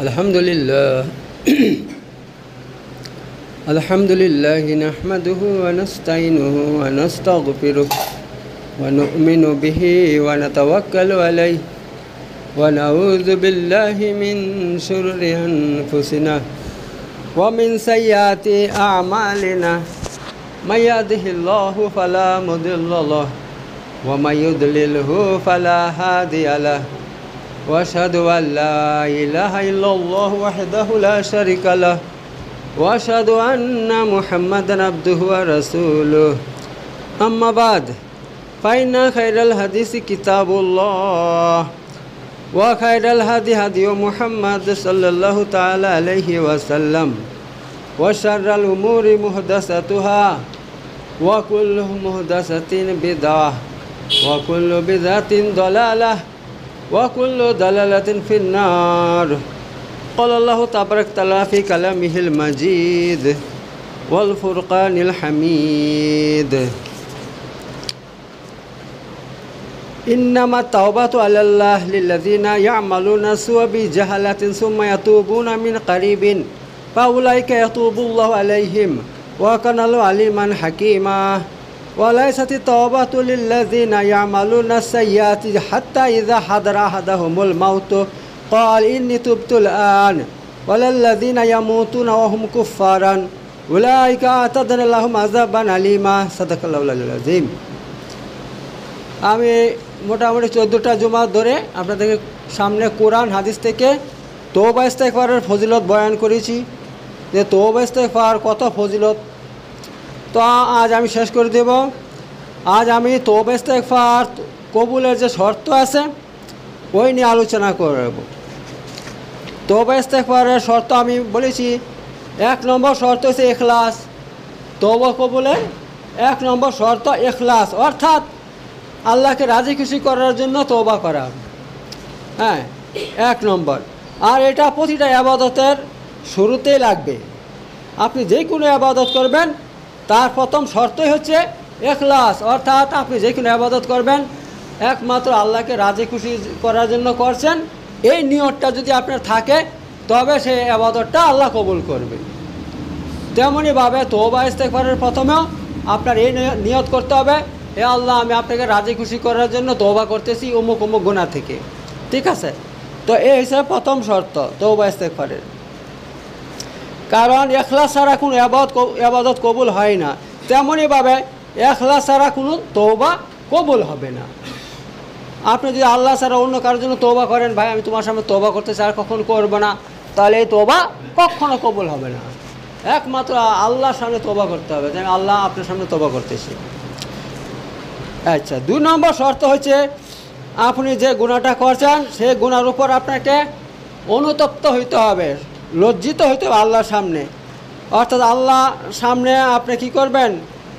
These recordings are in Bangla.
আলহামদুলিল্লাহ আলহামদুলিল্লাহ নাহমাদুহু ওয়া নাস্তাইনুহু ওয়া নাস্তাগফিরুহু ওয়া নু'মিনু বিহি ওয়া নাতাওয়াক্কালু আলাইহি ওয়া নাউযু বিল্লাহি মিন শুরুরি আনফুসিনা ওয়া মিন সাইয়্যাতি আ'মালিনা may yahdihillahu fala mudilla lahu wa may yudlilhu fala hadiya lahu wa ashhadu an la ilaha illallah wahdahu la sharika lahu wa ashhadu anna muhammadan abduhu wa rasuluhu amma ba'd fa inna khayral hadisi kitabullah wa khayral hadi hadi muhammad sallallahu ta'ala alayhi wa sallam wa sharral umuri muhdatsatuha wa kullu muhdatsatin bid'ah wa kullu bid'atin dalalah wa kullu dalalatin finnar. Qala Allahu tabarak ta'ala fi kalamihil majid wal furqanil hamid. Innama taubatu 'alallah lilladzina ya'maluna su'a bi jahalatin summa yatubuna min qaribin faulaika yatubullahu 'alaihim wa kana Allahu 'aliman hakima. Wa laysati taubatu lilladzina ya'maluna sayyiati hatta idza hadara ahadahumul mautu qala inni tubtu al-an walal ladzina yamutuna wa hum kuffaran ulaika a'tadna lahum azaban alima. Sadaqallahu al-azim. আমি মোটামুটি 14টা জুমা ধরে আপনাদের সামনে কোরআন হাদিস থেকে তওবা ইস্তেগফারের ফজিলত বয়ান করেছি যে তওবা ইস্তেগফার কত ফজিলত। তো আজ আমি শেষ করে দেব। আজ আমি তওবা ইস্তেগফার কবুলের যে শর্ত আছে ওই নিয়ে আলোচনা করব। তওবা ইস্তেগফারের শর্ত আমি বলেছি 1 নম্বর শর্ত হচ্ছে ইখলাস। তওবা কবুলের 1 নম্বর শর্ত ইখলাস, অর্থাৎ আল্লাহকে রাজি খুশি করার জন্য তওবা করা। হ্যাঁ, 1 নম্বর। আর এটা প্রতিটা ইবাদতের শুরুতেই লাগবে। আপনি যে কোনো ইবাদত করবেন তার প্রথম শর্তই হচ্ছে ইখলাস, অর্থাৎ আপনি যে কোনো ইবাদত করবেন একমাত্র আল্লাহকে রাজি খুশি করার জন্য করছেন, এই নিয়তটা যদি আপনার থাকে তবে সেই ইবাদতটা আল্লাহ কবুল করবে। তেমনইভাবে তওবা ইস্তেগফারের প্রথমেও আপনার এই নিয়ত করতে হবে, হে আল্লাহ আমি আপনাকে রাজি খুশি করার জন্য তওবা করতেছি অমুক অমুক গুনাহ থেকে। ঠিক আছে? তো এই হিসাবে প্রথম শর্ত তওবা ইস্তেগফারের। কারণ ইখলাস ছাড়া কোনো ইবাদত কবুল হয় না, তেমনইভাবে ইখলাস ছাড়া কোনো তওবা কবুল হবে না। আপনি যদি আল্লাহ ছাড়া অন্য কারোর জন্য তওবা করেন, ভাই আমি তোমার সামনে তওবা করতে চাই আর কখনো করবো না, তাহলে এই তওবা কখনো কবুল হবে না। একমাত্র আল্লাহর সামনে তওবা করতে হবে যে আমি আল্লাহ আপনার সামনে তওবা করতেছি। আচ্ছা, 2 নম্বর শর্ত হচ্ছে আপনি যে গুনাহটা করছেন সেই গুনার উপর আপনাকে অনুতপ্ত হইতে হবে, লজ্জিত হইতে হবে আল্লাহর সামনে। অর্থাৎ আল্লাহ সামনে আপনি কি করবেন,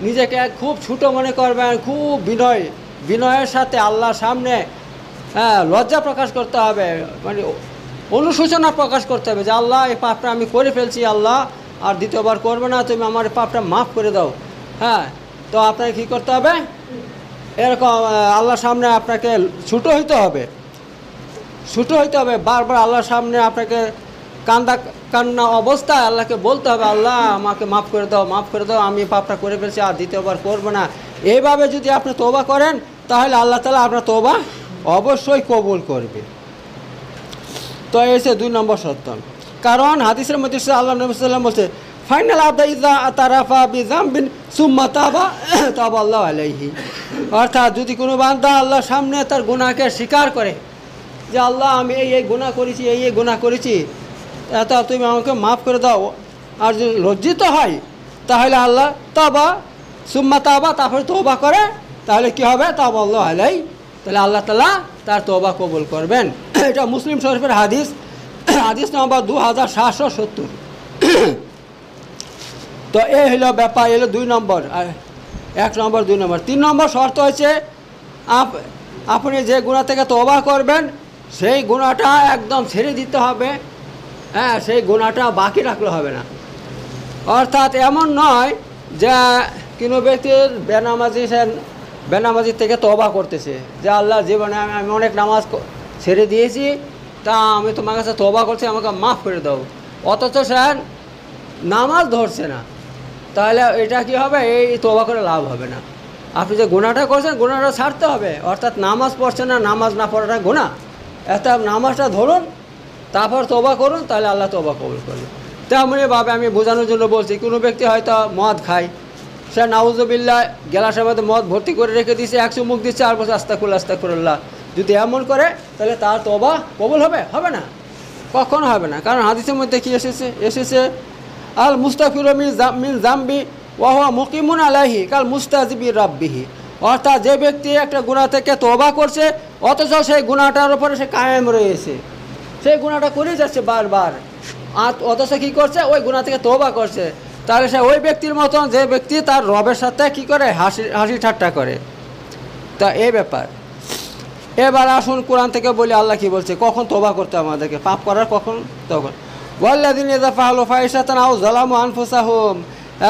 নিজেকে খুব ছোট মনে করবেন, খুব বিনয়ের সাথে আল্লাহর সামনে লজ্জা প্রকাশ করতে হবে, মানে অনুশোচনা প্রকাশ করতে হবে যে আল্লাহ এই পাপটা আমি করে ফেলছি, আল্লাহ আর দ্বিতীয়বার করবে না, তুমি আমার পাপটা মাফ করে দাও। হ্যাঁ, তো আপনাকে কী করতে হবে, এরকম আল্লাহর সামনে আপনাকে ছোট হইতে হবে, বারবার আল্লাহর সামনে আপনাকে কান্না অবস্থায় আল্লাহকে বলতে হবে আল্লাহ আমাকে মাফ করে দাও, আমি পাপটা করে ফেলছি আর দ্বিতীয়বার করবো না। এইভাবে যদি আপনি তওবা করেন তাহলে আল্লাহ তাআলা আপনার তওবা অবশ্যই কবুল করবে। তো এই হচ্ছে 2 নম্বর শর্ত। কারণ হাদিসের মধ্যে আল্লাহ নবী সাল্লাল্লাহু আলাইহি ওয়াসাল্লাম বলছে ফাইনাল আবদা ইযা আতারাফা বিযামবিন সুম্মা তাবা আল্লাহু আলাইহি। অর্থাৎ যদি কোনো বান্দা আল্লাহর সামনে তার গুনাহকে স্বীকার করে যে আল্লাহ আমি এই গুনাহ করেছি, এই গুনাহ করেছি, তা তুমি আমাকে মাফ করে দাও, আর যদি লজ্জিত হয় তাহলে আল্লাহ সুম্মা তাবা তারপরে তওবা করে, তাহলে কি হবে, তাবা আল্লাহু আলাইহি, তাহলে আল্লাহ তাআলা তার তওবা কবুল করবেন। এটা মুসলিম শরীফের হাদিস নম্বর 2770। তো এই হলো ব্যাপার, এলো 2 নম্বর। 1 নম্বর 2 নম্বর। 3 নম্বর শর্ত হচ্ছে আপনি যে গুনাহ থেকে তওবা করবেন সেই গুনাহটা একদম ছেড়ে দিতে হবে। হ্যাঁ, সেই গুনাহটা বাকি রাখলে হবে না। অর্থাৎ এমন নয় যে কোনো ব্যক্তির বেনামাজি থেকে তওবা করতেছে যে আল্লাহ জীবনে আমি অনেক নামাজ ছেড়ে দিয়েছি, তা আমি তোমার কাছে তওবা করছি, আমাকে মাফ করে দাও, অথচ সে নামাজ ধরছে না, তাহলে এটা কি হবে? এই তওবা করে লাভ হবে না। আপনি যে গুনাহটা করছেন, গুনাহটা ছাড়তে হবে, অর্থাৎ নামাজ পড়ছেন না, নামাজ না পড়াটা গুনাহ। এত নামাজটা ধরুন, তারপর তওবা করুন, তাহলে আল্লাহ তওবা কবুল করবে। তেমনিভাবে আমি বোঝানোর জন্য বলছি, কোনো ব্যক্তি হয়তো মদ খায়, সে নাউজুবিল্লাহ গ্লাসের মধ্যে মদ ভর্তি করে রেখে দিয়েছে, 100 মুখ দিচ্ছে, আর বলছে আস্তাগফিরুল্লাহ। যদি এমন করে তাহলে তার তওবা কবুল হবে? হবে না, কখনো হবে না। কারণ হাদিসের মধ্যে কি এসেছে আল মুস্তাগফিরু মিন জামবি ওয়া হুয়া মুকিমুন আলাইহি কাল মুস্তাজিবি রাব্বিহি। অর্থাৎ যে ব্যক্তি একটা গুনাহ থেকে তওবা করছে, অথচ সেই গুনাহটার উপরে সে কায়েম রয়েছে, সেই গুনাহটা করেই যাচ্ছে বারবার, আর অথচ কী করছে? ওই গুনাহ থেকে তওবা করছে, তাহলে সে ওই ব্যক্তির মতন যে ব্যক্তি তার রবের সাথে কী করে? হাসি ঠাট্টা করে। তা এই ব্যাপার। এবার আসুন কোরআন থেকে বলি আল্লাহ কি বলছে, কখন তওবা করতে আমাদেরকে, পাপ করার কখন তখন। ওয়াল্লাযিনা ইযা ফাআলু ফাহিশাতান আও যালামু আনফুসাহুম,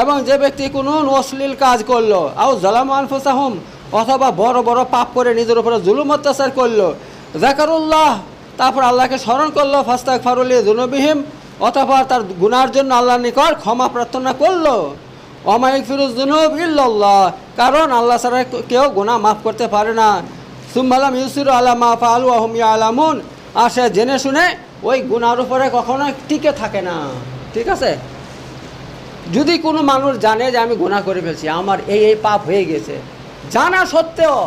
এবং যে ব্যক্তি কোনো অশ্লীল কাজ করলো, আও যালামু আনফুসাহুম, অথবা বড় বড় পাপ করে নিজের উপরে জুলুম অত্যাচার করলো, যাকারুল্লাহ, তারপর আল্লাহকে স্মরণ করলো, ফাস্তাগফারু লিযুনুবিহিম, অথবা তার গুনার জন্য আল্লাহর নিকট ক্ষমা প্রার্থনা করলো, ওয়া মা ইয়াগফিরুয যুনুব ইল্লাল্লাহ, কারণ আল্লাহ ছাড়া কেউ গুনাহ মাফ করতে পারে না। সুম্মা লাম ইউসিরু আলা মা ফাআলু ওয়া হুম ইয়ালামুন, আর সে জেনে শুনে ওই গুনার উপরে কখনো টিকে থাকে না। ঠিক আছে? যদি কোনো মানুষ জানে যে আমি গুনাহ করে ফেলছি, আমার এই পাপ হয়ে গেছে, জানা সত্ত্বেও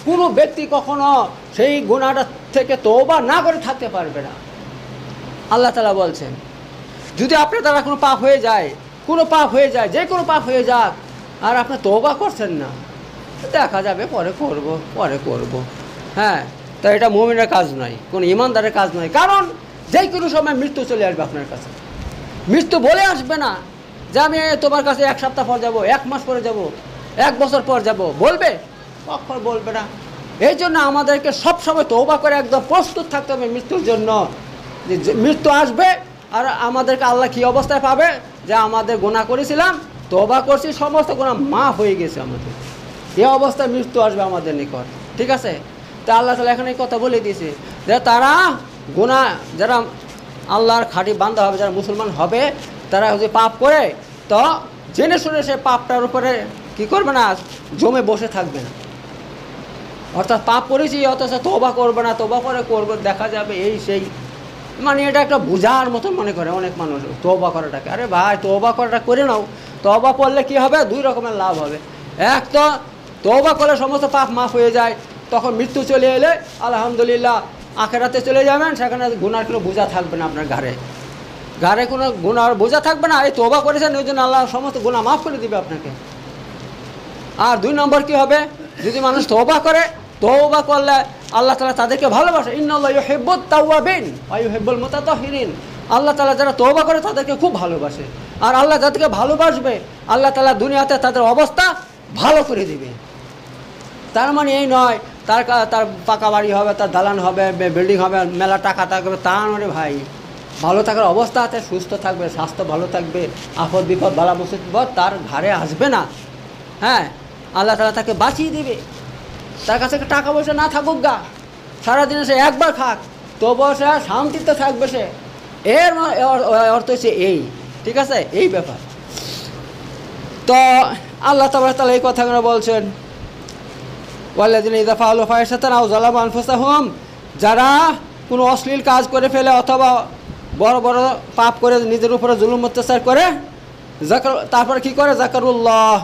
কোনো ব্যক্তি কখনো সেই গুনাহটা থেকে তওবা না করে থাকতে পারবে না। আল্লাহ তাআলা বলছেন, যদি আপনার দ্বারা কোনো পাপ হয়ে যায়, যে কোনো পাপ হয়ে যাক, আর আপনি তওবা করছেন না, দেখা যাবে পরে করব। হ্যাঁ, তো এটা মুমিনের কাজ নয়, কোনো ইমানদারের কাজ নয়। কারণ যে কোনো সময় মৃত্যু চলে আসবে আপনার কাছে। মৃত্যু বলে আসবে না যে আমি তোমার কাছে 1 সপ্তাহ পর যাব, 1 মাস পরে যাব, 1 বছর পর যাব, বলবে? কখনো বলবে না। এই জন্য আমাদেরকে সবসময় তওবা করে একদম প্রস্তুত থাকতে হবে মৃত্যুর জন্য, যে মৃত্যু আসবে, আর আমাদেরকে আল্লাহ কী অবস্থায় পাবে? যে আমাদের গুনাহ করেছিলাম, তওবা করছি, সমস্ত গুনাহ মাফ হয়ে গেছে আমাদের, এই অবস্থায় মৃত্যু আসবে আমাদের নিকট। ঠিক আছে? তা আল্লাহ তাআলা এখানে এই কথা বলে দিয়েছে যে তারা গুনাহ, যারা আল্লাহর খাঁটি বান্দা হবে, যারা মুসলমান হবে, তারা যদি পাপ করে, তো জেনে শুনে সে পাপটার উপরে কী করবে না? জমে বসে থাকবে না। অর্থাৎ পাপ করেছি অথচ তওবা করবে না, তওবা করে করবে, দেখা যাবে এই সেই, মানে এটা একটা বোঝার মতো মনে করে অনেক মানুষ তওবা করাটাকে। আরে ভাই, তওবা করাটা করে নাও। তওবা করলে কি হবে? 2 রকমের লাভ হবে। এক, তো তওবা করলে সমস্ত পাপ মাফ হয়ে যায়, তখন মৃত্যু চলে এলে আলহামদুলিল্লাহ আখিরাতে চলে যাবেন, সেখানে গুনার কোনো বোঝা থাকবে না আপনার ঘাড়ে কোনো গুনার বোঝা থাকবে না। এই তওবা করেছেন, ওই জন্য আল্লাহ সমস্ত গুনাহ মাফ করে দিবে আপনাকে। আর 2 নম্বর কি হবে? যদি মানুষ তওবা করে, তওবা করলে আল্লাহ তাআলা তাদেরকে ভালোবাসে। ইন্নাল্লাহা ইউহিব্বুত তাওয়াবিন ওয়া ইউহিব্বুল মুতাতাহহিরিন। আল্লাহ তাআলা যারা তওবা করে তাদেরকে খুব ভালোবাসে, আর আল্লাহ যাদেরকে ভালোবাসবে আল্লাহ তাআলা দুনিয়াতে তাদের অবস্থা ভালো করে দিবে। তার মানে এই নয় তার পাকা বাড়ি হবে, তার দালান হবে, বিল্ডিং হবে, মেলা টাকা থাকবে, তা নয় ভাই। ভালো থাকার অবস্থা আছে, সুস্থ থাকবে, স্বাস্থ্য ভালো থাকবে, আপদ বিপদ বালা মুসিবত তার ঘাড়ে আসবে না। হ্যাঁ, আল্লাহ তাআলা তাকে বাঁচিয়ে দেবে। তার কাছে টাকা পয়সা না থাকুক গা, সারাদিনে সে একবার খাক, তবুও সে শান্তিতে থাকবে। সে এর অর্থ হচ্ছে এই। ঠিক আছে? এই ব্যাপার। তো আল্লাহ তাআলা এই কথাগুলো বলছেন, ওয়াল্লাযিনা ইযা ফাআলু ফাহিশাতান আও যালামু আনফুসাহুম, যারা কোনো অশ্লীল কাজ করে ফেলে অথবা বড় বড় পাপ করে নিজের উপরে জুলুম অত্যাচার করে, তারপর কি করে? যাকারুল্লাহ,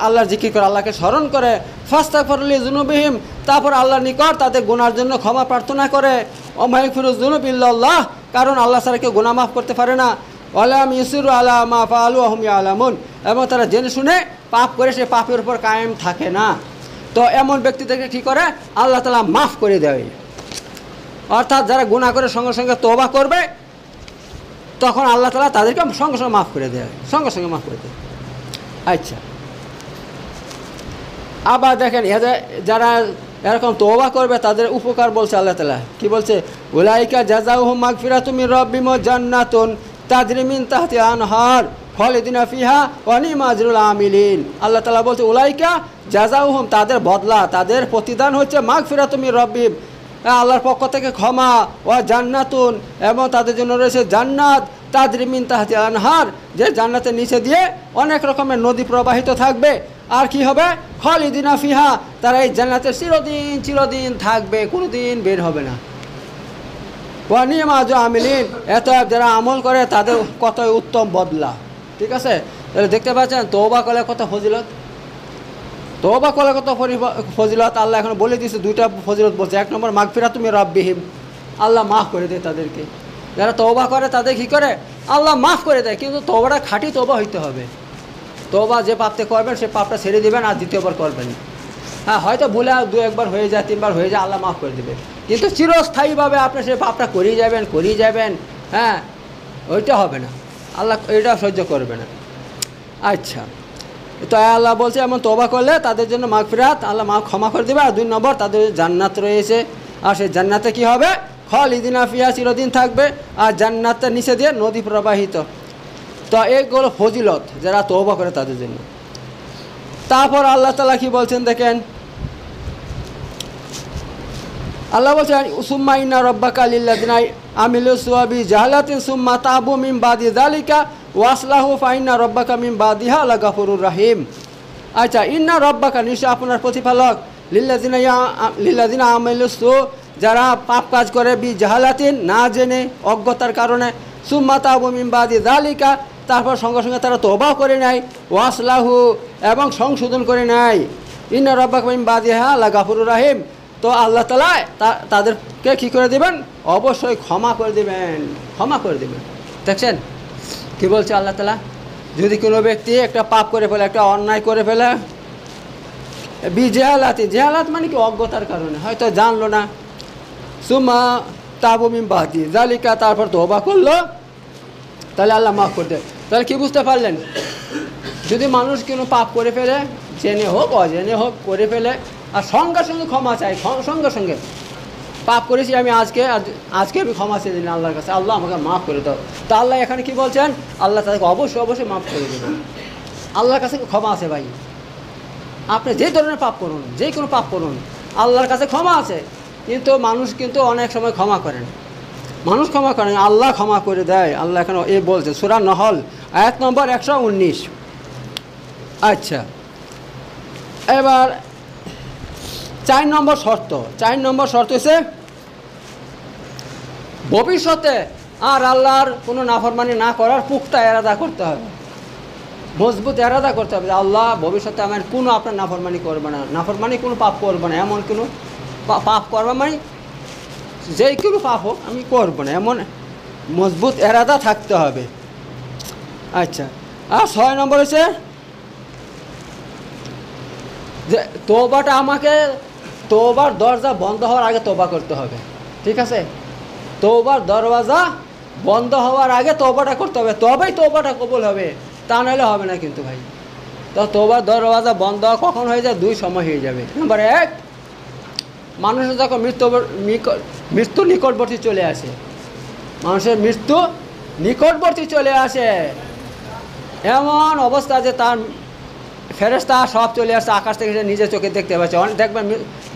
আল্লাহর জিকির করে, আল্লাহকে স্মরণ করে, ফাস্তাগফিরু লিযুনুবিহিম, তারপর আল্লাহর নিকট তাদের গুনার জন্য ক্ষমা প্রার্থনা করে, ওয়া মা ইয়াগফিরুয যুনুব ইল্লাল্লাহ, কারণ আল্লাহ ছাড়া কেউ গুনাহ মাফ করতে পারে না, ওয়া লাম ইউসিরু আলা মা ফাআলু ওয়া হুম ইয়ালামুন, এবং তারা জেনে শুনে পাপ করে সে পাপের উপর কায়েম থাকে না। তো এমন ব্যক্তিদেরকে কী করে? আল্লাহ তাআলা মাফ করে দেয়। অর্থাৎ যারা গুনাহ করে সঙ্গে সঙ্গে তওবা করবে, তখন আল্লাহ তাআলা তাদেরকে সঙ্গে সঙ্গে মাফ করে দেয়, সঙ্গে মাফ করে দেয়। আচ্ছা, আবার দেখেন যারা এরকম তওবা করবে তাদের উপকার বলছে আল্লাহ তাআলা। কি বলছে? উলাইকা জাযাউহুম মাগফিরাতুম মির রাব্বিহিম ওয়া জান্নাতুন তাজরি মিন তাহতিহা আনহার খালিদিনা ফিহা ওয়া নি'মা আজরুল আমিলিন। আল্লাহ তাআলা বলছে উলাইকা জাযাউহুম, তাদের বদলা, তাদের প্রতিদান হচ্ছে মাগফিরাতুম মির রাব্বিহিম, আল্লাহর পক্ষ থেকে ক্ষমা, ও জান্নাতুন, এবং তাদের জন্য রয়েছে জান্নাত, তাজরি মিন তাহতিহা আনহার, যে জান্নাতের নিচে দিয়ে অনেক রকমের নদী প্রবাহিত থাকবে। আর কি হবে? খালিদিনা ফিহা, তারা এই জান্নাতের চিরদিন চিরদিন থাকবে, কোনোদিন বের হবে না। ওয়া নি'মা আজরুল আমিলিন, এত যারা আমল করে তাদের কতই উত্তম বদলা। ঠিক আছে, তাহলে দেখতে পাচ্ছেন তওবা করলে কত ফজিলত, তওবা করলে কত ফজিলত। আল্লাহ এখন বলে দিয়েছে, দুইটা ফজিলত বলছে। এক নম্বর মাগফিরাতুম মির রাব্বিহিম, আল্লাহ মাফ করে দেয় তাদেরকে। যারা তওবা করে তাদের কী করে? আল্লাহ মাফ করে দেয়, কিন্তু তওবাটা খাঁটি তওবা হইতে হবে। তওবা যে পাপতে করবেন সে পাপটা ছেড়ে দেবেন, আর দ্বিতীয়বার করবেন। হ্যাঁ, হয়তো ভুলে দু একবার হয়ে যায়, তিনবার হয়ে যায়, আল্লাহ মাফ করে দেবে, কিন্তু চিরস্থায়ীভাবে আপনি সে পাপটা করেই যাবেন, হ্যাঁ, ওইটা হবে না, আল্লাহ এটা সহ্য করবে না। আচ্ছা, তো আল্লাহ বলছে এমন তওবা করলে তাদের জন্য মাগফিরাত, আল্লাহ মাফ ক্ষমা করে দেবে। আর 2 নম্বর, তাদের জান্নাত রয়েছে, আর সেই জান্নাতে কী হবে? খালিদিনা ফিহা, চিরদিন থাকবে, আর জান্নাতের নিচে দিয়ে নদী প্রবাহিত। তো এইগুলো ফজিলত যারা তওবা করে তাদের জন্য। তারপর আল্লাহ তাআলা কি বলছেন দেখেন, আল্লাহ বলছেন সুম্মা ইন্না রাব্বাকা লিল্লাযিনা আমিলু সুওয়াবি জাহালাতিন সুম্মা তাবু মিন বাদি যালিকা ওয়াসলাহু ফা ইন্না রাব্বাকা মিন বাদিহা লাগাফুরুর রহিম। আচ্ছা, ইন্না রাব্বাকা, নিশ্চয় আপনার প্রতিপালক, লিল্লাযিনা আমিলু সু, যারা পাপ কাজ করে, বি জাহালাতিন, না জেনে, অজ্ঞতার কারণে, সুম্মা তাবু মিন বাদি যালিকা, তারপর সঙ্গে সঙ্গে তারা তওবা করে নেয়, ওয়াসলাহু, এবং সংশোধন করে নেয়, ইন্না রাব্বাকা মিন বাদিহা লাগাফুরুর রহিম। তো আল্লাহ তাআলা তাদেরকে কী করে দেবেন? অবশ্যই ক্ষমা করে দেবেন, ক্ষমা করে দেবেন। দেখছেন কী বলছে আল্লাহ তাআলা? যদি কোনো ব্যক্তি একটা পাপ করে ফেলে, একটা অন্যায় করে ফেলে, বিজাহালাতি, জাহালাত মানে কি? অজ্ঞতার কারণে, হয়তো জানলো না, সুম্মা তাবু মিন বাদি যালিকা, তারপর তওবা করলো, তাহলে আল্লাহ মাফ করে দেয়। তাহলে কি বুঝতে পারলেন? যদি মানুষ কোনো পাপ করে ফেলে, জেনে হোক অজেনে হোক করে ফেলে, আর সঙ্গে সঙ্গে ক্ষমা চাই, সঙ্গে সঙ্গে পাপ করেছি আমি, আজকে আমি ক্ষমা চেয়ে দিলাম আল্লাহর কাছে, আল্লাহ আমাকে মাফ করে দাও, তা আল্লাহ এখানে কি বলছেন? আল্লাহ তাদেরকে অবশ্যই মাফ করে দেবেন। আল্লাহর কাছে ক্ষমা আছে ভাই, আপনি যে ধরনের পাপ করুন, যে কোনো পাপ করুন, আল্লাহর কাছে ক্ষমা আছে। কিন্তু মানুষ কিন্তু অনেক সময় ক্ষমা করেন, মানুষ ক্ষমা করেন, আল্লাহ ক্ষমা করে দেয়। আল্লাহ এখানে এ বলছে, সূরা নহল আয়াত নম্বর 119। আচ্ছা, এবার 4 নম্বর শর্ত হচ্ছে ভবিষ্যতে আর আল্লাহর কোনো নাফরমানি না করার পুক্তা এরাদা করতে হবে, মজবুত এরাদা করতে হবে। আল্লাহ ভবিষ্যতে আমার কোনো আপনার নাফরমানি করবে না, নাফরমানি কোনো পাপ করবে না, এমন কোনো পাপ করবে মানে যেই কোনো পাপ হোক আমি করবো না, এমন মজবুত এরাদা থাকতে হবে। আচ্ছা, আর 6 নম্বর হচ্ছে যে তওবাটা আমাকে, তওবার দরজা বন্ধ হওয়ার আগে তওবা করতে হবে। ঠিক আছে, তওবার দরওয়াজা বন্ধ হওয়ার আগে তওবাটা করতে হবে, তবেই তওবাটা কবুল হবে, তা নাহলে হবে না কিন্তু ভাই। তো তওবার দরওয়াজা বন্ধ কখন হয়ে যায়? 2 সময় হয়ে যাবে। নাম্বার 1, মানুষের যখন মৃত্যু নিকটবর্তী চলে আসে, মানুষের মৃত্যু নিকটবর্তী চলে আসে, এমন অবস্থা যে তার ফেরেশতা সব চলে আসছে, আকাশ থেকে নিজের চোখে দেখতে পাচ্ছে। অনেক দেখবেন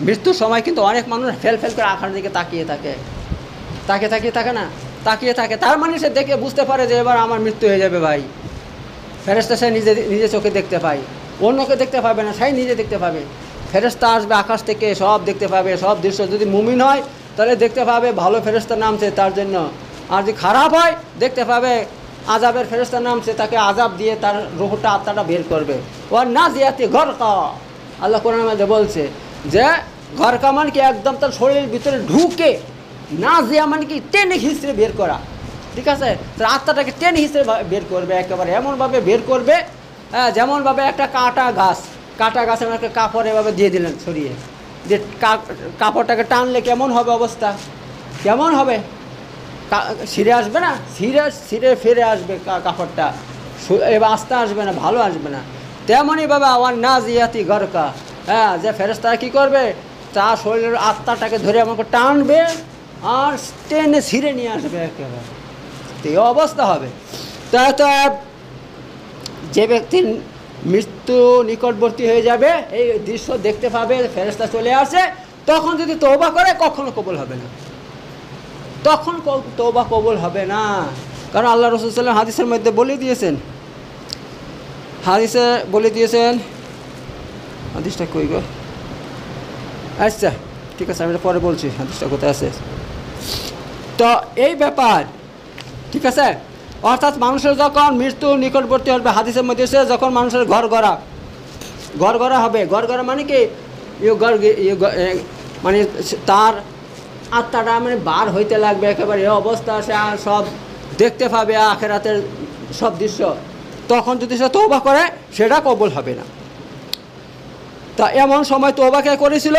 মৃত্যুর সময় কিন্তু অনেক মানুষ ফেল করে আকাশের দিকে তাকিয়ে থাকে না, তাকিয়ে থাকে, তার মানে সে দেখে বুঝতে পারে যে এবার আমার মৃত্যু হয়ে যাবে ভাই। ফেরেশতা সে নিজে চোখে দেখতে পায়, অন্যকে দেখতে পাবে না, সেই নিজে দেখতে পাবে। ফেরেশতা আসবে আকাশ থেকে, সব দেখতে পাবে, সব দৃশ্য। যদি মুমিন হয় তাহলে দেখতে পাবে ভালো ফেরেশতা নামছে তার জন্য, আর যদি খারাপ হয় দেখতে পাবে আযাবের ফেরেশতা নামছে, তাকে আযাব দিয়ে তার রূহটা, আত্মাটা বের করবে। ওয়ান নাজিয়াতি গরকা, আল্লাহ কোরআনের মধ্যে বলছে যে গরকা মানে কি? একদম তার শরীরের ভিতরে ঢুকে, নাজিয়া মানে কি? টেনে হিঁচড়ে বের করা। ঠিক আছে, তার আত্মাটাকে টেনে হিঁচড়ে বের করবে, একেবারে এমনভাবে বের করবে যেমনভাবে একটা কাটা গাছের একটা কাপড় এভাবে দিয়ে দিলেন ছড়িয়ে, যে কাপড়টাকে টানলে কেমন হবে অবস্থা, কেমন হবে? ছিঁড়ে আসবে না, ছিঁড়ে ফিরে আসবে কাপড়টা, এবার আস্তে আসবে না, ভালো আসবে না। তেমনইভাবে আওয়ার নাজিয়াতি গরকা, যে ফেরেশতারা কী করবে? তার শরীরের আত্মাটাকে ধরে আমাকে টানবে আর টেনে ছিঁড়ে নিয়ে আসবে একেবারে, তো এই অবস্থা হবে। তাই তো যে ব্যক্তির মৃত্যু নিকটবর্তী হয়ে যাবে, এই দৃশ্য দেখতে পাবে, ফেরেশতা চলে আসে, তখন যদি তওবা করে কখনো কবুল হবে না, তখন তওবা কবুল হবে না। কারণ আল্লাহ রাসূল সাল্লাল্লাহু আলাইহি ওয়াসাল্লাম হাদিসের মধ্যে বলে দিয়েছেন, হাদিসটা কই গো, আচ্ছা ঠিক আছে আমি পরে বলছি হাদিসটা কোথায় আছে। তো এই ব্যাপার, ঠিক আছে। অর্থাৎ মানুষের যখন মৃত্যু নিকটবর্তী হবে, হাদিসের মধ্যে এসে যখন মানুষের ঘর গড়া হবে, ঘর গড়া মানে কি মানে তার আত্মাটা মানে বার হইতে লাগবে একেবারে, এই অবস্থা সে সব দেখতে পাবে আখিরাতের সব দৃশ্য, তখন যদি সে তওবা করে সেটা কবুল হবে না। তা এমন সময় তওবা কে করেছিল?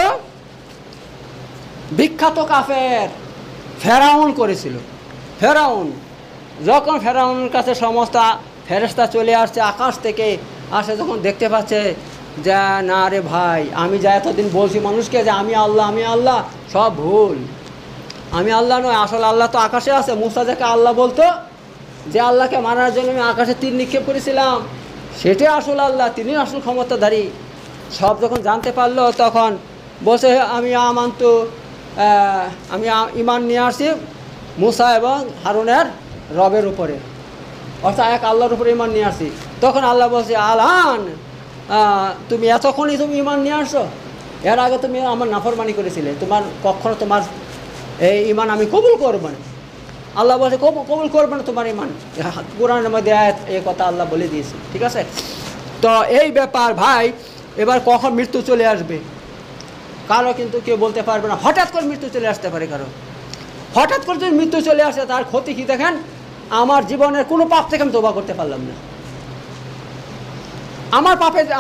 বিখ্যাত কাফের ফেরাউন করেছিল। ফেরাউন যখন ফেরাউনের কাছে সমস্ত ফেরেশতা চলে আসছে আকাশ থেকে, আসে যখন দেখতে পাচ্ছে যে না রে ভাই, আমি যা এতদিন বলছি মানুষকে যে আমি আল্লাহ, সব ভুল, আমি আল্লাহ নয়, আসলে আল্লাহ তো আকাশে আছে। মুসা যাকে আল্লাহ বলতো, যে আল্লাহকে মারার জন্য আমি আকাশে তীর নিক্ষেপ করেছিলাম, সেটাই আসল আল্লাহ, তিনি আসল ক্ষমতাধারী। সব যখন জানতে পারলো তখন বলছে আমি ইমান নিয়ে আসছি মুসা এবং হারুনের রবের উপরে, অর্থাৎ এক আল্লাহর উপরে ইমান নিয়ে আসছি। তখন আল্লাহ বলছে আলান, তুমি এতক্ষণই তুমি ইমান নিয়ে আসছো, এর আগে তুমি আমার নাফরমানি করেছিলে, কখনো তোমার এই ইমান আমি কবুল করবো না। আল্লাহ বলছে কবুল করবে না তোমার ইমান, কোরআনের মধ্যে এই কথা আল্লাহ বলে দিয়েছে, ঠিক আছে। তো এই ব্যাপার ভাই, এবার কখন মৃত্যু চলে আসবে কারো কিন্তু কেউ বলতে পারবে না। হঠাৎ করে মৃত্যু চলে আসতে পারে কারো, হঠাৎ করে যদি মৃত্যু চলে আসে তার ক্ষতি কী দেখেন, আমার জীবনের কোনো পাপ থেকে আমি তওবা করতে পারলাম না,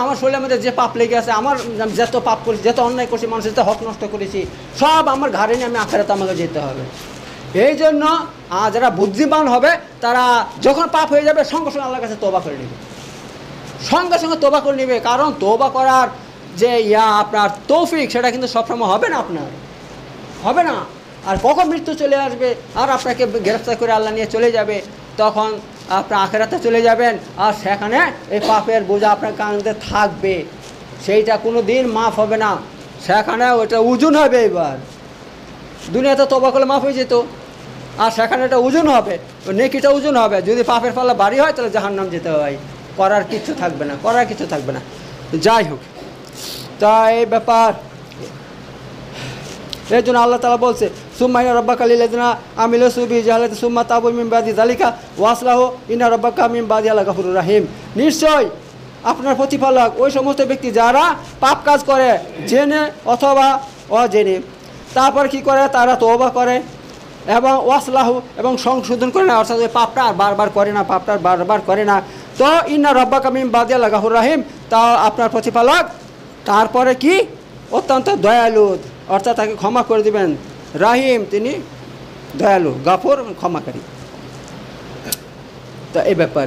আমার শরীরের মধ্যে যে পাপ লেগে আছে, আমার যত পাপ করেছি, যত অন্যায় করছি, মানুষের যত হক নষ্ট করেছি, সব আমার ঘাড়ে নিয়ে আমি আখিরাতে আমাকে যেতে হবে। এই জন্য যারা বুদ্ধিমান হবে তারা যখন পাপ হয়ে যাবে সঙ্গে সঙ্গে আল্লাহর কাছে তওবা করে নেবে, সঙ্গে সঙ্গে তওবা করে নেবে। কারণ তওবা করার যে আপনার তৌফিক সেটা কিন্তু সবসময় হবে না, আপনার হবে না। আর কখন মৃত্যু চলে আসবে আর আপনাকে গ্রেফতার করে আল্লাহ নিয়ে চলে যাবে, তখন আপনার আখিরাতে চলে যাবেন, আর সেখানে এই পাপের বোঝা আপনার কাঁধে থাকবে, সেইটা কোনো দিন মাফ হবে না, সেখানে ওইটা ওজন হবে। এবার দুনিয়াতে তওবা করলে মাফ হয়ে যেত, আর সেখানে এটা ওজন হবে, নেকিটা ওজন হবে। যদি পাপের পাল্লা ভারী হয় তাহলে জাহান্নাম যেতে হয়, করার কিছু থাকবে না, যাই হোক। তা এই ব্যাপার, এর জন্য আল্লাহ তাআলা বলছে সুম্মা ইন্না রাব্বাকা লিল্লাযিনা আমিলু বিজাহালাতি সুম্মা তাবু মিন বাদি যালিকা ওয়া আসলাহু ইন্না রাব্বাকা মিন বাদিহা লাগাফুরুর রহিম। নিশ্চয় আপনার প্রতিপালক ওই সমস্ত ব্যক্তি যারা পাপ কাজ করে জেনে অথবা অজেনে, তারপর কি করে তারা তওবা করে এবং ওয়াসলাহু এবং সংশোধন করে না, অর্থাৎ ওই পাপটা আর বারবার করে না, তো ইন্না রাব্বাকা মিন বাদিহা লাগাফুরুর রহিম, তা আপনার প্রতিপালক তারপরে কি অত্যন্ত দয়ালু, অর্থাৎ তাকে ক্ষমা করে দিবেন। রাহিম, তিনি দয়ালু, গাফুর ক্ষমাকারী। তো এই ব্যাপার।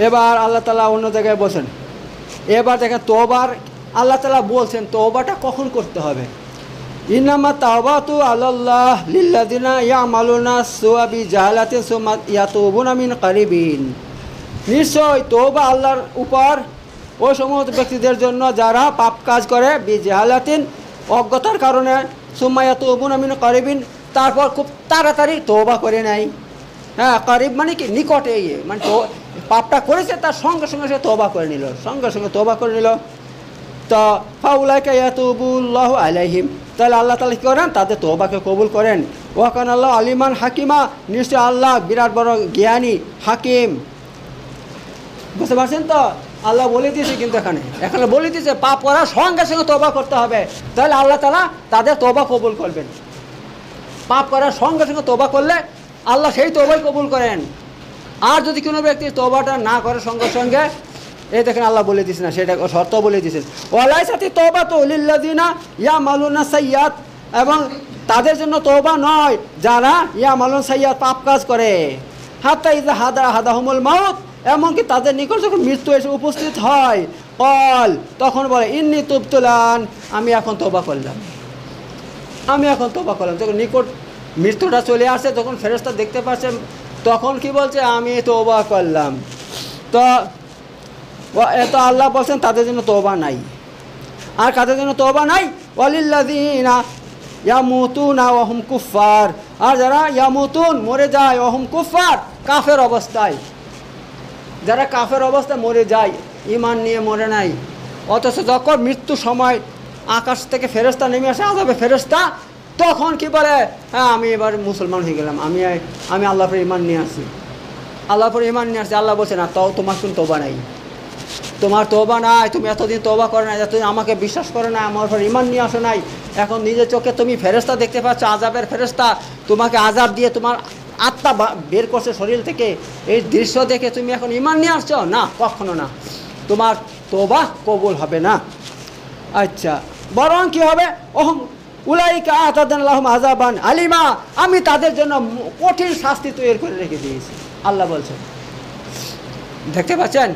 এবার আল্লাহ তাআলা অন্য জায়গায় বলছেন, এবার দেখেন তওবার আল্লাহ তাআলা বলছেন তওবাটা কখন করতে হবে। ইন্নামা তাওবাতু আলাল্লাহ লিল্লাযিনা ইয়ামালুনা সুআ বিজাহালাতিন সুম্মা ইয়াতুবুনা মিন কারিবিন। নিশ্চয় তওবা আল্লাহর উপর ওই সমস্ত ব্যক্তিদের জন্য যারা পাপ কাজ করে বিজাহালাতিন, অজ্ঞতার কারণে, সুম্মা ইয়াতুবুনা মিন কারিবিন, তারপর খুব তাড়াতাড়ি তওবা করে নেয়। হ্যাঁ, কারিব মানে কি নিকটে, মানে পাপটা করেছে তার সঙ্গে সঙ্গে সে তওবা করে নিল, তো ফাউলাইকা ইয়াতুবুল্লাহু আলাইহিম, তাহলে আল্লাহ তাআলা কী করেন, তাদের তওবাকে কবুল করেন। ওয়া কানা আল্লাহু আলিমান হাকিমা, নিশ্চয় আল্লাহ বিরাট বড় জ্ঞানী হাকিম। বুঝতে পারছেন তো, আল্লাহ বলে দিয়েছে, কিন্তু এখানে বলে দিয়েছে পাপ করার সঙ্গে সঙ্গে তওবা করতে হবে, তাহলে আল্লাহ তাআলা তাদের তওবা কবুল করবেন। পাপ করার সঙ্গে সঙ্গে তওবা করলে আল্লাহ সেই তওবাই কবুল করেন। আর যদি কোনো ব্যক্তি তওবাটা না করে সঙ্গে সঙ্গে, এই দেখেন আল্লাহ বলে দিয়েছেন না, সেটা শর্ত বলে দিয়েছেন, ওয়ালাইসাতি তাওবাতু লিল্লাযিনা ইয়ামালুনা সাইয়্যাত, এবং তাদের জন্য তওবা নয় যারা ইয়ামালুনা সাইয়্যাত পাপ কাজ করে, হাত্তা ইযা হাদাহুমুল মাউত, এমনকি তাদের নিকট যখন মৃত্যু এসে উপস্থিত হয়, তখন বলে ইন্নী তুবতুলান, আমি এখন তওবা করলাম। যখন নিকট মৃত্যুটা চলে আসে, তখন ফেরেশতা দেখতে পাচ্ছে, তখন কি বলছে, আমি তওবা করলাম। তো আল্লাহ বলছেন তাদের জন্য তওবা নাই। আর কাদের জন্য তওবা নাই? ওয়ালিল্লাযিনা ইয়ামুতুনা ওয়া হুম কুফফার, আর যারা ইয়ামুতুন মরে যায়, ওয়া হুম কুফফার কাফের অবস্থায়, যারা কাফের অবস্থায় মরে যায়, ঈমান নিয়ে মরে নাই, অথচ যখন মৃত্যুর সময় আকাশ থেকে ফেরেশতা নেমে আসে, আযাবে ফেরেশতা, তখন কি বলে, হ্যাঁ আমি এবার মুসলমান হয়ে গেলাম, আমি আল্লাহর উপর ঈমান নিয়ে আসি, আল্লাহর উপর ঈমান নিয়ে আসছি। আল্লাহ বলছে না, তোমার কোনো তওবা নাই, তোমার তওবা নাই, তুমি এতদিন তওবা করো নাই, এতদিন আমাকে বিশ্বাস করো না, আমার উপর ঈমান নিয়ে আসো নাই, এখন নিজের চোখে তুমি ফেরেশতা দেখতে পাচ্ছ, আযাবের ফেরেশতা তোমাকে আযাব দিয়ে তোমার আত্মা বের করছে শরীর থেকে, এই দৃশ্য দেখে তুমি এখন ঈমান নিয়ে আসছো না, কখনো না, তোমার তওবা কবুল হবে না। আচ্ছা, বরং কি হবে? উলাইকা আতাদনা লাহুম আযাবান আলিমা, আমি তাদের জন্য কঠিন শাস্তি তৈরি করে রেখে দিয়েছি, আল্লাহ বলছেন। দেখতে পাচ্ছেন,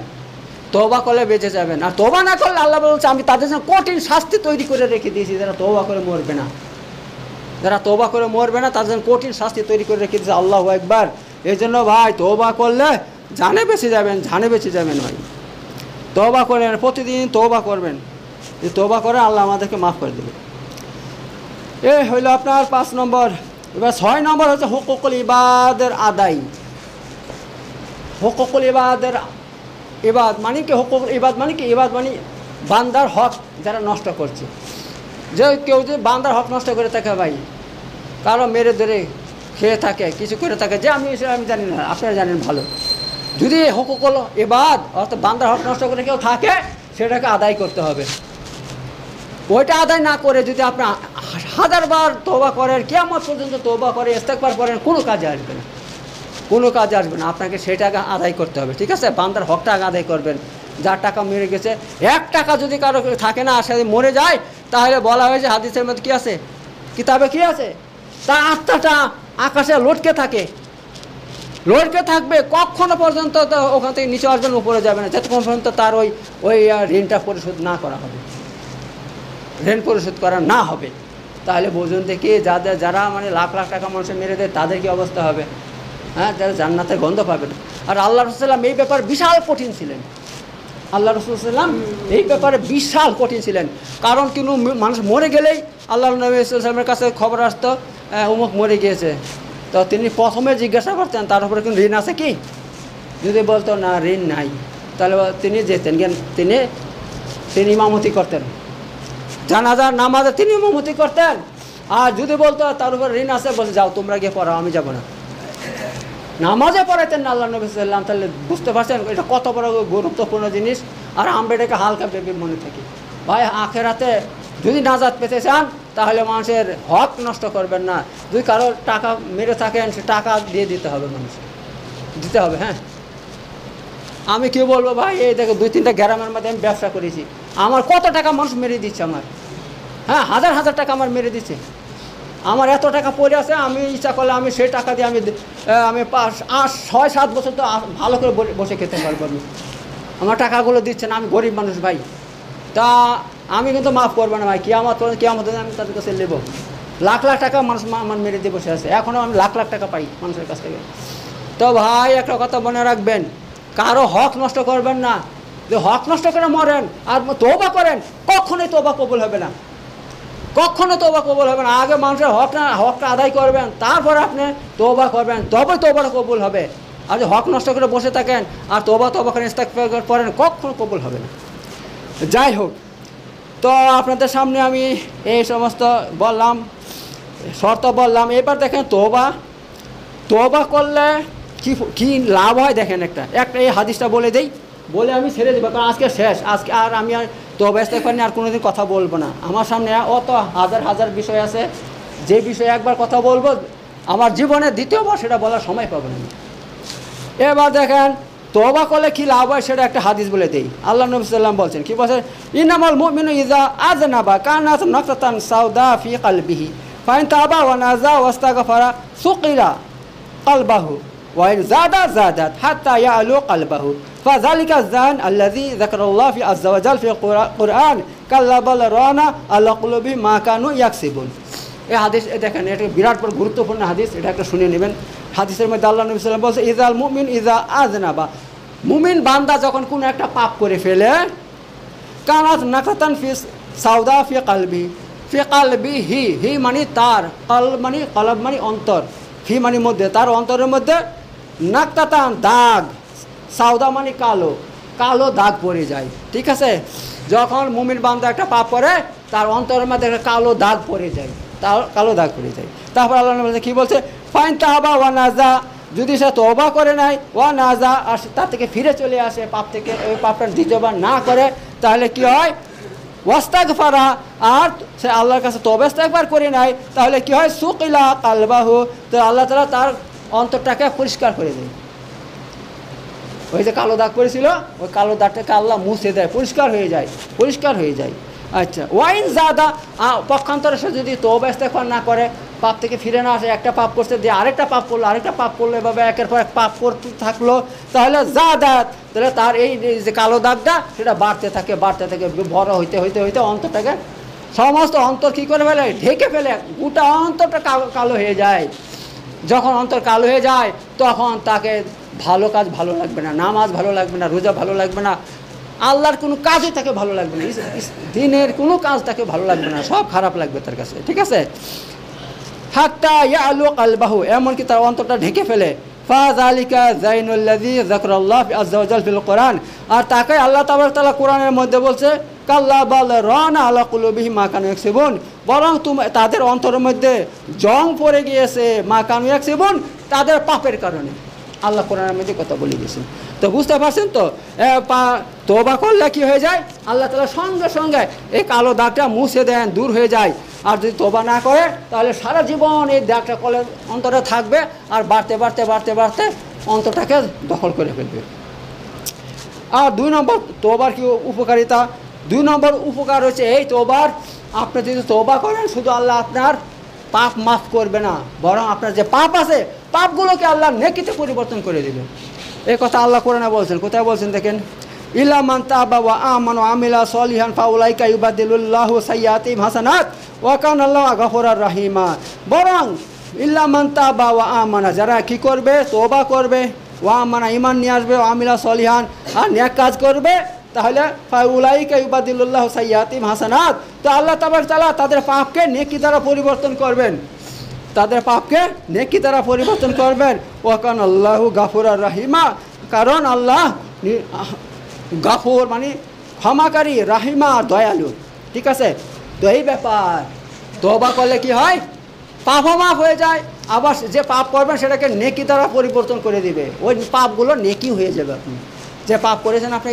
তওবা করলে বেঁচে যাবেন, আর তওবা না করলে আল্লাহ বলছে আমি তাদের জন্য কঠিন শাস্তি তৈরি করে রেখে দিয়েছি, যারা তওবা করে মরবে না, যারা তওবা করে মরবে না তাদের জন্য কঠিন শাস্তি তৈরি করে রেখে দিয়েছে। আল্লাহু আকবার। এই জন্য ভাই তওবা করলে জানে বেঁচে যাবেন, জানে বেঁচে যাবেন ভাই। তওবা করেন, প্রতিদিন তওবা করবেন, এই তওবা করে আল্লাহ আমাদেরকে মাফ করে দেবে। এ হইল আপনার 5 নম্বর। এবার 6 নম্বর হচ্ছে হুকুকুল ইবাদের আদায়। হুকুকুল ইবাদের, ইবাদ মানে কি? হুকুকুল ইবাদ মানে কি? ইবাদ মানে বান্দার হক যারা নষ্ট করছে। যে কেউ যদি বান্দার হক নষ্ট করে থাকে ভাই, কারো মেরে ধরে খেয়ে থাকে, কিছু করে থাকে, যে আমি জানি না, আপনারা জানেন ভালো, যদি হুকুকুল ইবাদ অর্থাৎ বান্দার হক নষ্ট করে কেউ থাকে, সেটাকে আদায় করতে হবে। ওইটা আদায় না করে যদি আপনি 1000বার তওবা করেন, কিয়ামত পর্যন্ত তওবা করে ইস্তেগফার করেন, কোনো কাজে আসবে না, কোনো কাজে আসবে না। আপনাকে সেটাকে আদায় করতে হবে, ঠিক আছে? বান্দার হকটা আদায় করবেন। যার টাকা মেরে গেছে, 1 টাকা যদি কারো থাকে না, সে মরে যায়, তাহলে বলা হয়েছে হাদিসের মধ্যে কি আছে, কিতাবে কি আছে, তার আত্মাটা আকাশে লটকে থাকে, লটকে থাকবে, কখনো পর্যন্ত ওখান থেকে নিচে আসবেন, উপরে যাবে না, যতক্ষণ পর্যন্ত তার ওই ঋণটা পরিশোধ না করা হবে, ঋণ পরিশোধ করা না হবে। তাহলে বুঝুন দেখি যারা মানে লাখ লাখ টাকা মানুষের মেরে দেয়, তাদের কি অবস্থা হবে? হ্যাঁ, যারা জান্নাতের গন্ধ পাবে না। আর আল্লাহ রাসূল সাল্লাল্লাহু আলাইহি ওয়াসাল্লাম এই ব্যাপারে বিশাল কঠিন ছিলেন। আল্লাহ রাসূল সাল্লাল্লাহু আলাইহি ওয়াসাল্লাম এই ব্যাপারে বিশাল কঠিন ছিলেন। কারণ কোনো মানুষ মরে গেলেই আল্লাহ নবী সাল্লাল্লাহু আলাইহি ওয়াসাল্লামের কাছে খবর আসতো, অমুক মরে গিয়েছে, তো তিনি প্রথমে জিজ্ঞাসা করতেন তার উপরে কোনো ঋণ আছে কি? যদি বলতো না ঋণ নাই, তাহলে তিনি যেতেন, তিনি ইমামতি করতেন, জানাজার নামাজে তিনি ইমামতি করতেন। আর যদি বলতো তার উপর ঋণ আছে, বলছে যাও তোমরা গিয়ে পড়াও, আমি যাব না, নামাজে পড়াইতেন না আল্লাহ নবী সাল্লাল্লাহু আলাইহি ওয়াসাল্লাম। তাহলে বুঝতে পারছেন এটা কত বড় গুরুত্বপূর্ণ জিনিস। আর আমরা এটাকে হালকা ভেবে মনে থাকি। ভাই আখেরাতে যদি নাজাত পেতে চান, তাহলে মানুষের হক নষ্ট করবেন না। যদি কারো টাকা মেরে থাকেন, সে টাকা দিয়ে দিতে হবে, মানুষকে দিতে হবে। হ্যাঁ, আমি কি বলবো ভাই, এই দেখো 2-3টা গ্রামের মধ্যে আমি ব্যবসা করেছি, আমার কত টাকা মানুষ মেরে দিচ্ছে আমার, হ্যাঁ, হাজার হাজার টাকা আমার মেরে দিচ্ছে। আমার এত টাকা পড়ে আছে, আমি ইচ্ছা করলে আমি সেই টাকা দিয়ে আমি 6-7 বছর তো ভালো করে বসে খেতে পারবো। আমার টাকাগুলো দিচ্ছে না, আমি গরিব মানুষ ভাই, তা আমি কিন্তু মাফ করবো না ভাই। কিয়ামত আমি তাদের কাছে নেবো, লাখ লাখ টাকা মানুষ আমার মেরে দিয়ে বসে আছে, এখনও আমি লাখ লাখ টাকা পাই মানুষের কাছ থেকে। তো ভাই একটা কথা মনে রাখবেন, কারো হক নষ্ট করবেন না। যে হক নষ্ট করে মরেন আর তওবা করেন, কখনোই তওবা কবুল হবে না, কখনো তওবা কবুল হবে না। আগে মানুষের হকটা আদায় করবেন, তারপরে আপনি তওবা করবেন, তবে তওবাটা কবুল হবে। আর যে হক নষ্ট করে বসে থাকেন আর তওবা করেন, ইস্তেগফার করেন, কখনো কবুল হবে না। যাই হোক, তো আপনাদের সামনে আমি এই সমস্ত বললাম, শর্ত বললাম। এবার দেখেন তওবা করলে কি লাভ হয় দেখেন। একটা এই হাদিসটা বলে দেই, বলে আমি ছেড়ে দেবো, কারণ আজকে শেষ। আজকে আর আমি তওবা ইস্তেগফার নিয়ে আর কোনোদিন কথা বলবো না। আমার সামনে অত হাজার হাজার বিষয় আছে, যে বিষয়ে একবার কথা বলবো আমার জীবনে দ্বিতীয়বার সেটা বলার সময় পাবো না। এবার দেখেন তওবা করলে কি লাভ হয়, সেটা একটা হাদিস বলে দেই। আল্লাহ নবী সাল্লাল্লাহু আলাইহি ওয়াসাল্লাম বলছেন, কি বলছেন, ইন্নামাল মুমিনু ইযা আযনাবা কানাত নাকতান সাউদা ফি কলবিহি ফাইন তাবা ওয়া নাজা ওয়াস্তাগফারা সুকিরা কলবাহু ওয়া ইন জাদাত হাত্তা ইয়ালু কলবাহু ফাযালিকা যান আল্লাযী যাকারাল্লাহু ফি আযজা ওয়া জাল ফি কুরআন কাল্লা বাল রানা আলা কুলুবি মা কানু ইয়াকসিবুন। এই হাদিস দেখেন, এটা বিরাট বড় গুরুত্বপূর্ণ হাদিস, এটা একটা শুনে নেবেন। হাদিসের মধ্যে আল্লাহ নবী সাল্লাল্লাহু আলাইহি ওয়াসাল্লাম বলছে, ইজাল মুমিন ইজা আযনাবা, মুমিন বান্দা যখন কোনো একটা পাপ করে ফেলে, কানাত নাকাতান ফি সাউদা ফি কালবি, ফি কালবি হি, হি মানে তার, কালব মানে কলব মানে অন্তর, ফি মানে মধ্যে, তার অন্তরের মধ্যে নাক্তাতান দাগ, সাউদা মানে কালো, কালো দাগ পড়ে যায়। ঠিক আছে, যখন মুমিন বান্দা একটা পাপ করে তার অন্তরের মধ্যে একটা কালো দাগ পড়ে যায়, তার কালো দাগ পড়ে যায়। তারপর আল্লাহ কী বলছে, ফাইন তাহাবা ওয়া নাজা, যদি সে তওবা করে নাই, ওয়া নাজা, আর তার থেকে ফিরে চলে আসে পাপ থেকে, ওই পাপটা দ্বিতীয়বার না করে, তাহলে কি হয়, ওয়াস্তাগফারা, আর সে আল্লাহর কাছে তওবা ইস্তেগফার করে নাই, তাহলে কি হয়, সুকিলা কালবাহু, তো আল্লাহ তাআলা তার অন্তরটাকে পরিষ্কার করে দেয়। ওই যে কালো দাগ পড়েছিল, ওই কালো দাগটাকে আল্লাহ মুছে দেয়, পরিষ্কার হয়ে যায়, পরিষ্কার হয়ে যায়। আচ্ছা, ওয়াইন জাদা, পক্ষান্তরে সে যদি তওবা ইস্তেগফার না করে, পাপ থেকে ফিরে না আসে, একটা পাপ করছে দিয়ে আরেকটা পাপ করলো, আরেকটা পাপ করলো, এভাবে একের পর এক পাপ করতে থাকলো, তাহলে জাদাত, তাহলে তার এই যে কালো দাগটা সেটা বাড়তে থাকে, বাড়তে থাকে, বড় হইতে হইতে হইতে অন্তরটাকে, সমস্ত অন্তর কী করে ফেলে, ঢেকে ফেলে, গোটা অন্তরটা কালো হয়ে যায়। যখন অন্তর কালো হয়ে যায় তখন তাকে ভালো কাজ ভালো লাগবে না, নামাজ ভালো লাগবে না, রোজা ভালো লাগবে না, আল্লাহর কোনো কাজই তাকে ভালো লাগবে না, দিনের কোনো কাজ তাকে ভালো লাগবে না, সব খারাপ লাগবে তার কাছে। ঠিক আছে, হাত্তা ইয়ালু কালবাহু, এমনকি তার অন্তরটা ঢেকে ফেলে। ফাযালিকা যাইনুল্লাযী যাকরাল্লাহু আযজা ওয়া জাল ফিল কোরআন, আর তাকে আল্লাহ তাবারক তাআলা কোরআনের মধ্যে বলছে, কাল্লা বাল রানা আলা কুলুবিহিম মা কানু ইয়াকসিবুন, বরং তাদের অন্তরের মধ্যে জং পড়ে গিয়েছে, মা কানু ইয়াকসিবুন, তাদের পাপের কারণে। আল্লাহ কোরআনের মধ্যে কথা বলে গেছেন। তো বুঝতে পারছেন তো, তওবা করলে কি হয়ে যায়, আল্লাহ তাআলা সঙ্গে সঙ্গে এই কালো দাগটা মুছে দেন, দূর হয়ে যায়। আর যদি তওবা না করে তাহলে সারা জীবন এই দাগটা কলের অন্তরে থাকবে, আর বাড়তে বাড়তে বাড়তে বাড়তে অন্তরটাকে দখল করে ফেলবে। আর 2 নম্বর তওবার কি উপকারিতা, 2 নম্বর উপকার হচ্ছে এই তওবার, আপনি যদি তওবা করেন শুধু আল্লাহ আপনার পাপ মাফ করবে না, বরং আপনার যে পাপ আছে পাপগুলোকে আল্লাহ নেকিতে পরিবর্তন করে দেবে। এই কথা আল্লাহ কোরআনে বলছেন, কোথায় বলছেন দেখেন, ইল্লা মান তাবা ওয়া আমানা ওয়া আমিলা সলিহান ফাউলাইকা ইউবাদদিলুল্লাহু সাইয়্যাতিহিম হাসানাত ওয়া কানাল্লাহু গফুরার রাহিমা, বরং ইল্লা মান তাবা ওয়া আমানা, যারা কি করবে, তওবা করবে, ওয়া আমানা, ঈমান নিয়ে আসবে, ওয়া আমিলা সলিহান, আর নেক কাজ করবে, তাহলে ফাউলাইকা ইউবাদদিলুল্লাহু সাইয়্যাতিহিম হাসানাত, তো আল্লাহ তাবারক তাআলা তাদের পাপকে নেকি দ্বারা পরিবর্তন করবেন, তাদের পাপকে নেকি দ্বারা পরিবর্তন করবেন। ওয়া কানাল্লাহু গফুরার রাহিমা, কারণ আল্লাহ গাফুর মানে ক্ষমাকারী, রাহিমা দয়ালু। ঠিক আছে, তো এই ব্যাপার, তওবা করলে কি হয়, পাপও মাফ হয়ে যায়, আবার যে পাপ করবেন সেটাকে নেকি দ্বারা পরিবর্তন করে দিবে, ওই পাপগুলো নেকি হয়ে যাবে। আপনি যে পাপ করেছেন আপনার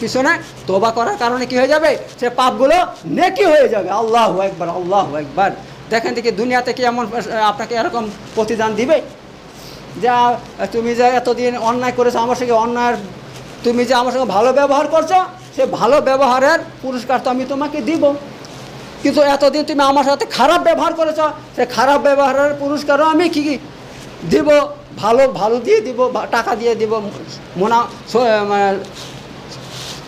পিছনে, তওবা করার কারণে কি হয়ে যাবে, সে পাপগুলো নেকি হয়ে যাবে। আল্লাহু আকবার, আল্লাহু আকবার। দেখেন দেখি দুনিয়াতে কি এমন আপনাকে এরকম প্রতিদান দিবে, যা তুমি যে এতদিন অন্যায় করেছো আমার সঙ্গে, অন্যায়ের তুমি যে আমার সঙ্গে ভালো ব্যবহার করছো, সে ভালো ব্যবহারের পুরস্কার তো আমি তোমাকে দিব, কিন্তু এতদিন তুমি আমার সাথে খারাপ ব্যবহার করেছো, সে খারাপ ব্যবহারের পুরস্কারও আমি কি দিব, ভালো ভালো দিয়ে দিব, টাকা দিয়ে দিব,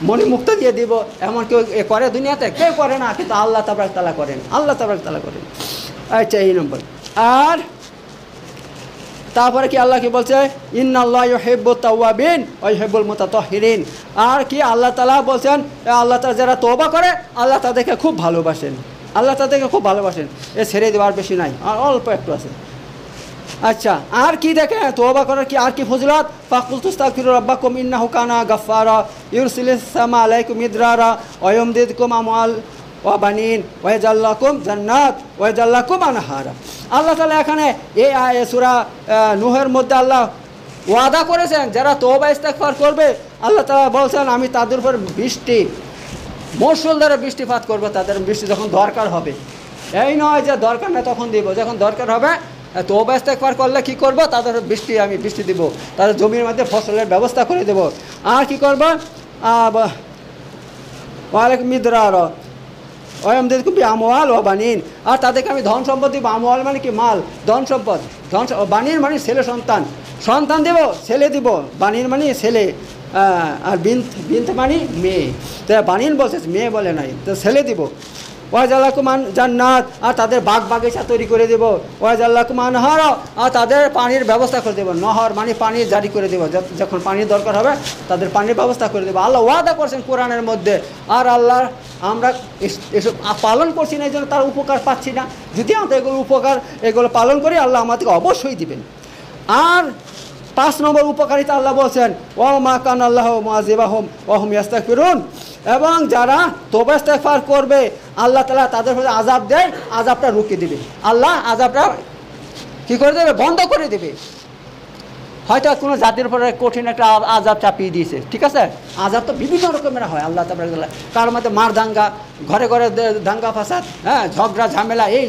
মণিমুক্ত দিয়ে দিব। এমন কেউ করে দুনিয়াতে? কেউ করে না, কিন্তু আল্লাহ তাবারক তাআলা করেন, আল্লাহ তাবারক তাআলা করেন। আচ্ছা, এই নম্বর। আর তারপরে কি আল্লাহ কি বলছে, ইন্নাল্লাহা ইউহিব্বুত তাওয়াবিন ওয়া ইউহিব্বুল মুতাতাহহিরিন, আর কি আল্লাহ তাআলা বলছেন, আল্লাহ তাআলা যারা তওবা করে আল্লাহ তাদেরকে খুব ভালোবাসেন, আল্লাহ তাদেরকে খুব ভালোবাসেন। এ ছেড়ে দেওয়ার বেশি নাই, আর অল্প একটু আছে। আচ্ছা, আর কি দেখেন তওবা করার কি আর কি ফজিলত, ফাকুলতু আস্তাগফিরু রাব্বাকুম ইন্নাহু কানা গাফফারা ইউরসিলিস সামা আলাইকুম মিদরারা ওয়া ইউমদিদকুম আমওয়াল ওয়া বানিন ওয়া ইয়াজআল লাকুম জান্নাত ওয়া ইয়াজআল লাকুম আনহারা। আল্লাহ তাআলা এখানে এই সূরা নূহের মধ্যে আল্লাহ ওয়াদা করেছেন, যারা তওবা ইস্তেগফার করবে আল্লাহ তাআলা বলছেন আমি তাদের উপর বৃষ্টি, মুষলধারে বৃষ্টিপাত করবে, তাদের বৃষ্টি যখন দরকার হবে। এই নয় যে দরকার না তখন দিব, যখন দরকার হবে তওবা ইস্তেগফার করলে কি করব, তাদের আমি বৃষ্টি দিব, তাদের জমির মধ্যে ফসলের ব্যবস্থা করে দেব। আর কি করব, ওয়ালাইকুম মিদরারা ওয়ামদিদকুম বিআমওয়াল ওয়া বানিন, আর তাদেরকে আমি ধন সম্পদ দিব। আমওয়াল মানে কি মাল, ধন সম্পদ, বানিন মানে ছেলে সন্তান, সন্তান দেব, ছেলে দিব, বানিন মানে ছেলে, আর বিন্ত মানে মেয়ে, তো বানিন বলছে, মেয়ে বলে নাই, তো ছেলে দিব। ওয়াজাল্লাকুমান জান্নাত, আর তাদের বাগ বাগিচা তৈরি করে দেব। ওয়াজাল্লাকুমান নহর, আর তাদের পানির ব্যবস্থা করে দেবো। নহর মানে পানি জারি করে দেবো, যখন পানির দরকার হবে তাদের পানির ব্যবস্থা করে দেবো। আল্লাহ ওয়াদা করছেন কোরআনের মধ্যে। আর আল্লাহ আমরা এসব পালন করছি না, এই জন্য তার উপকার পাচ্ছি না। যদি আমরা এগুলো পালন করি, আল্লাহ আমাদেরকে অবশ্যই দিবেন। আর 5 নম্বর উপকারিতা আল্লাহ বলছেন, ওয়া মা কানা আল্লাহু মুআযিবাহুম ওয়া হুম ইস্তাগফিরুন, এবং যারা তওবা ইস্তেগফার করবে আল্লাহ তাআলা তাদের উপরে আযাব দেয়, আযাবটা রুকিয়ে দিবে। আল্লাহ আযাবটা কী করে দেবে? বন্ধ করে দেবে। হয়তো কোনো জাতির উপরে কঠিন একটা আযাব চাপিয়ে দিয়েছে, ঠিক আছে? আযাব তো বিভিন্ন রকমের হয় আল্লাহ তাআলা, কার মধ্যে মার দাঙ্গা, ঘরে ঘরে দাঙ্গা ফাসাদ, হ্যাঁ, ঝগড়া ঝামেলা, এই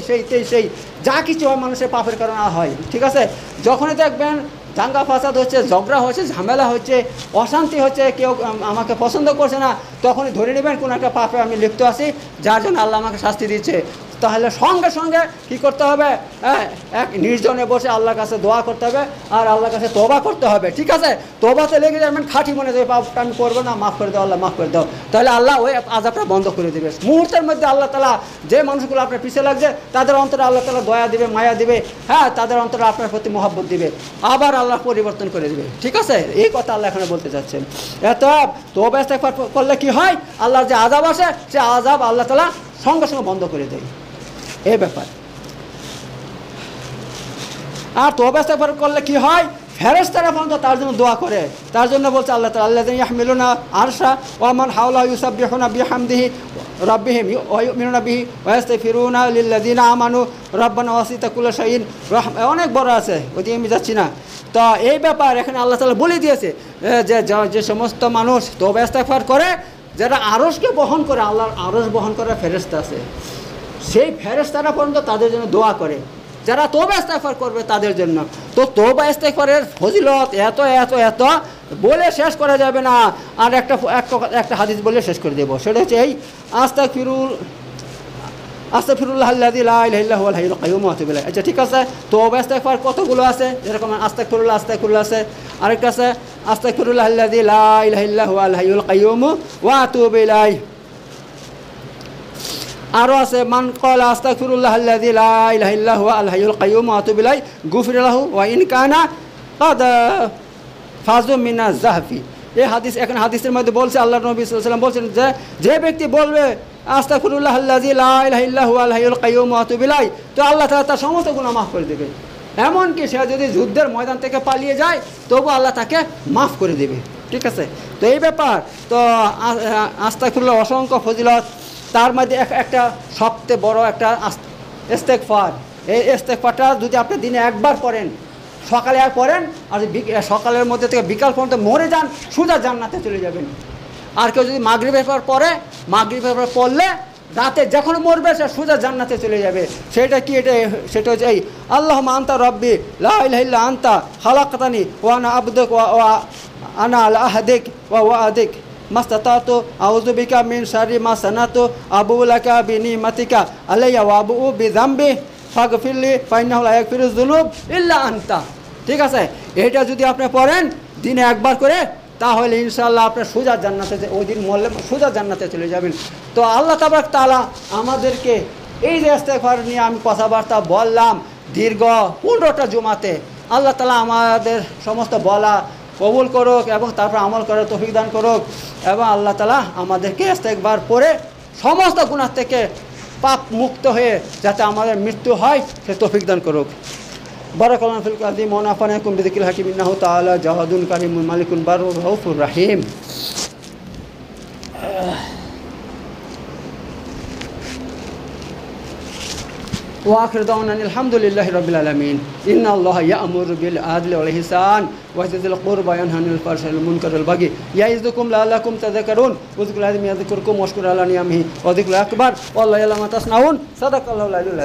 সেই যা কিছু হয় মানুষের পাপের কারণে হয়, ঠিক আছে? যখনই দেখবেন দাঙ্গা ফাসাদ হচ্ছে, ঝগড়া হচ্ছে, ঝামেলা হচ্ছে, অশান্তি হচ্ছে, কেউ আমাকে পছন্দ করছে না, তখনই ধরে নেবেন কোনো একটা পাপে আমি লিপ্ত আছি, যার জন্য আল্লাহ আমাকে শাস্তি দিচ্ছে। তাহলে সঙ্গে সঙ্গে কী করতে হবে? এক নির্জনে বসে আল্লাহর কাছে দোয়া করতে হবে, আর আল্লাহর কাছে তওবা করতে হবে, ঠিক আছে? তওবাতে লেগে যাবেন, খাঁটি মনে দেবে পাপটা আমি করবো না, মাফ করে দাও আল্লাহ, মাফ করে দাও। তাহলে আল্লাহ ওই আযাবটা বন্ধ করে দেবে মুহূর্তের মধ্যে। আল্লাহ তাআলা যে মানুষগুলো আপনার পিছিয়ে লাগছে তাদের অন্তরে আল্লাহ তাআলা দয়া দিবে, মায়া দিবে, হ্যাঁ, তাদের অন্তরে আপনার প্রতি মহব্বত দিবে, আবার আল্লাহ পরিবর্তন করে দেবে, ঠিক আছে? এই কথা আল্লাহ এখানে বলতে চাচ্ছেন। এত তওবা ইস্তেগফার করলে কি হয়? আল্লাহর যে আযাব আসে, সে আযাব আল্লাহ তাআলা সঙ্গে সঙ্গে বন্ধ করে দেয়, এই ব্যাপার। আর তওবা ইস্তেগফার করলে কি হয়? ফেরেশতারা পর্যন্ত তার জন্য দোয়া করে। তার জন্য বলছে আল্লাহ তাআলা, আল্লাযীনা ইয়াহমিলুনা আরশা ওয়া মান হাওলাহু ইউসাব্বিহুনা বিহামদিহি রাব্বিহিম ওয়া ইউমিনুনা বিহি ওয়া ইস্তাগফিরুনা লিল্লাযীনা আমানু রাব্বানা ওয়াসি'তা কুল্লা শাইইন রাহমা, অনেক বড় আছে, ওইদিকে আমি যাচ্ছি না। তো এই ব্যাপার এখানে আল্লাহ তাআলা বলে দিয়েছে যে সমস্ত মানুষ তওবা ইস্তেগফার করে, যারা আরশকে বহন করে, আল্লাহর আরশ বহন করা ফেরেশতা আছে, সেই ফেরেশতারা পর্যন্ত তাদের জন্য দোয়া করে, যারা তওবা ইস্তেগফার করবে তাদের জন্য। তো তওবা ইস্তেগফারের ফজিলত এত এত এত বলে শেষ করা যাবে না। আর একটা হাদিস বলে শেষ করে দেবো, সেটা হচ্ছে এই আস্তাগফিরুল্লাহাল্লাযী লা ইলাহা ইল্লা হুয়াল হাইয়ুল কাইয়্যুম ওয়া আতুবু ইলাইহি। আচ্ছা, ঠিক আছে, তওবা ইস্তেগফার কতগুলো আছে? যেরকম আস্তাগফিরুল্লাহ আছে, আরেকটা আছে আস্তাগফিরুল্লাহাল্লাযী লা ইলাহা ইল্লা হুয়াল হাইয়ুল কাইয়্যুম ওয়া আতুবু ইলাইহি। আরও আছে মান ক্বালা আস্তাগফিরুল্লাহাল্লাযী লা ইলাহা ইল্লা হুয়াল হাইয়ুল কাইয়্যুম ওয়া আতুবু ইলাইহি গুফিরা লাহু ওয়া ইন কানা ক্বাদ ফাযু মিনাজ যাহফি। এই হাদিস, এখানে হাদিসের মধ্যে বলছে, আল্লাহ নবী সাল্লাল্লাহু আলাইহি ওয়াসাল্লাম বলছেন যে ব্যক্তি বলবে আস্তাগফিরুল্লাহাল্লাযী লা ইলাহা ইল্লা হুয়াল হাইয়ুল কাইয়্যুম ওয়া আতুবু ইলাইহি, তো আল্লাহ তাআলা তার সমস্ত গুনাহ মাফ করে দেবে। এমনকি সে যদি যুদ্ধের ময়দান থেকে পালিয়ে যায় তবু আল্লাহ তাকে মাফ করে দেবে, ঠিক আছে? তো এই ব্যাপার। তো আস্তাগফিরুল্লাহ অসংখ্য ফজিলত, তার মধ্যে একটা সবচেয়ে বড় একটা ইস্তেগফার। এই ইস্তেগফারটা যদি আপনি দিনে একবার পড়েন, সকালে আর পড়েন, আর সকালের মধ্যে থেকে বিকাল পর্যন্ত মরে যান, সোজা জান্নাতে চলে যাবেন। আর কেউ যদি মাগরিবের পর পড়ে, মাগরিবের পর পড়লে রাতে যখন মরবে সে সোজা জান্নাতে চলে যাবে। সেটা কি? সেটা হচ্ছে এই আল্লাহুম্মা আনতা রাব্বি লা ইলাহা ইল্লা আনতা খালাকতানি ওয়া আনা আবদুক ওয়া আনা আলা আহদিক ওয়া ওয়াদিক মাস্তাতাতু আউযু বিকা মিন শাররি মা সানাতু আবুউ লাকা বিনিমাতিকা আলাইয়া ওয়া আবুউ বিযামবি ফাগফিরলি ফাইন্নাহু লা ইয়াগফিরুয যুনুব ইল্লা আনতা, ঠিক আছে? এটা যদি আপনি পড়েন দিনে একবার করে, তাহলে ইনশাআল্লাহ আপনার সোজা জান্নাতে, ওই দিন মরলে সোজা জান্নাতে চলে যাবেন। তো আল্লাহ তাবারক তাআলা আমাদেরকে এই যে ইস্তেগফার নিয়ে আমি কথাবার্তা বললাম দীর্ঘ 15টা জুমাতে, আল্লাহ তাআলা আমাদের সমস্ত বলা কবুল করুক এবং তারপর আমল করার তৌফিক দান করুক, এবং আল্লাহ তাআলা আমাদেরকে ইস্তেগফার পড়ে সমস্ত গুনাহ থেকে পাপ মুক্ত হয়ে যাতে আমাদের মৃত্যু হয় সে তৌফিক দান করুক। বারাকাল্লাহু ফিল কাযীম ওয়া নাফানাকুম বিযিকরিল হাকীম ইন্নাহু তাআলা জাওয়াদুন কারীমুন মালিকুন বাররুর রাউফুর রাহিম। ওয়া আখিরু দাওয়ানা আলহামদুলিল্লাহি রাব্বিল আলামিন। ইন্নাল্লাহা ইয়া'মুরু বিল আদলি ওয়াল ইহসান ওয়া ইতা'যিল কুরবা ওয়া ইয়ানহা আনিল ফাহশাই ওয়াল মুনকারি ওয়াল বাগি ইয়া'iযুকুম লা'আল্লাকুম তাযাক্কারুন উযকুরুল্লাহা ইয়াযকুরকুম ওয়াশকুরু আলা নি'আমিহি ওয়া যিকরুল আকবার ওয়াল্লাহু ইয়া'লামু মা তাসনাউন। সাদাকাল্লাহুল আলিয়্যুল